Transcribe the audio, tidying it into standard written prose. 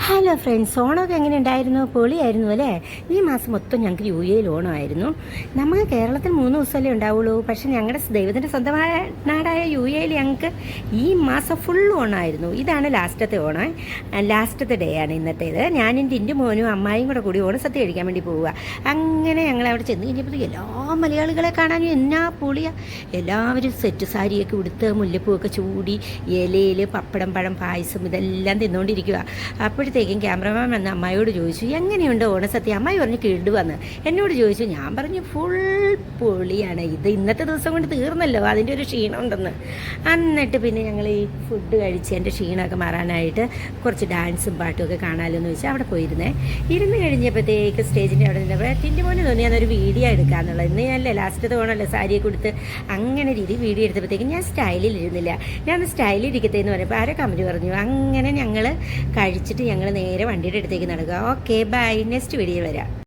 Hello friends, ഓണമൊക്കെ എങ്ങനെ ഉണ്ടായിരുന്നു? പൊളിയായിരുന്നു അല്ലേ? ഈ മാസം മൊത്തം ഞങ്ങൾക്ക് യു എയിൽ ഓണമായിരുന്നു. നമുക്ക് കേരളത്തിൽ 3 ദിവസമല്ലേ ഉണ്ടാവുള്ളൂ. പക്ഷേ ഞങ്ങളുടെ ദൈവത്തിൻ്റെ സ്വന്തമായ നാടായ യു എയിൽ ഞങ്ങൾക്ക് ഈ മാസം ഫുൾ ഓണമായിരുന്നു. ഇതാണ് ലാസ്റ്റത്തെ ഓണം, ലാസ്റ്റത്തെ ഡേ ആണ് ഇന്നത്തേത്. ഞാനും ടിൻ്റെ മോനും അമ്മായിയും കൂടി ഓണസദ്യ കഴിക്കാൻ വേണ്ടി പോവുക. അങ്ങനെ ഞങ്ങൾ അവിടെ ചെന്ന് കഴിഞ്ഞപ്പോൾ എല്ലാ മലയാളികളെ കാണാനും എന്നാ പൊളിയാ. എല്ലാവരും സെറ്റ് സാരിയൊക്കെ ഉടുത്ത് മുല്ലപ്പൂവൊക്കെ ചൂടി ഇലയിൽ പപ്പടം, പഴം, പായസം ഇതെല്ലാം തിന്നുകൊണ്ടിരിക്കുക. അപ്പോഴത്തേക്കും ക്യാമറമാൻ വന്ന് അമ്മായിയോട് ചോദിച്ചു, എങ്ങനെയുണ്ട് ഓണസദ്യ? അമ്മായി പറഞ്ഞു കിടുവന്ന്. എന്നോട് ചോദിച്ചു, ഞാൻ പറഞ്ഞു ഫുൾ പൊളിയാണ്, ഇത് ഇന്നത്തെ ദിവസം കൊണ്ട് തീർന്നല്ലോ, അതിൻ്റെ ഒരു ക്ഷീണം ഉണ്ടെന്ന്. എന്നിട്ട് പിന്നെ ഞങ്ങൾ ഈ ഫുഡ് കഴിച്ച് എൻ്റെ ക്ഷീണമൊക്കെ മാറാനായിട്ട് കുറച്ച് ഡാൻസും പാട്ടും ഒക്കെ കാണാമല്ലോ എന്ന് വെച്ചാൽ അവിടെ പോയിരുന്നേ. ഇരുന്ന് കഴിഞ്ഞപ്പോഴത്തേക്ക് സ്റ്റേജിൻ്റെ അവിടെ നിന്നപ്പോൾ ടിൻ്റെ മോനെ തോന്നി അതൊരു വീഡിയോ എടുക്കാമെന്നുള്ളത്. ഇന്ന് ഞാനല്ലേ ലാസ്റ്റത്തെ ഓണമല്ലേ, സാരിയൊക്കെ കൊടുത്ത് അങ്ങനെ രീതി വീഡിയോ എടുത്തപ്പോഴത്തേക്കും ഞാൻ സ്റ്റൈലിൽ ഇരുന്നില്ല. ഞാൻ സ്റ്റൈലിൽ ഇരിക്കത്തേന്ന് പറയുമ്പോൾ ആരോ കമൻറ്റ് പറഞ്ഞു. അങ്ങനെ ഞങ്ങൾ കഴിച്ചിട്ട് ഞങ്ങൾ നേരെ വണ്ടിയുടെ അടുത്തേക്ക് നടക്കുക. ഓക്കെ ബൈ, നെക്സ്റ്റ് വീഡിയോ വരാം.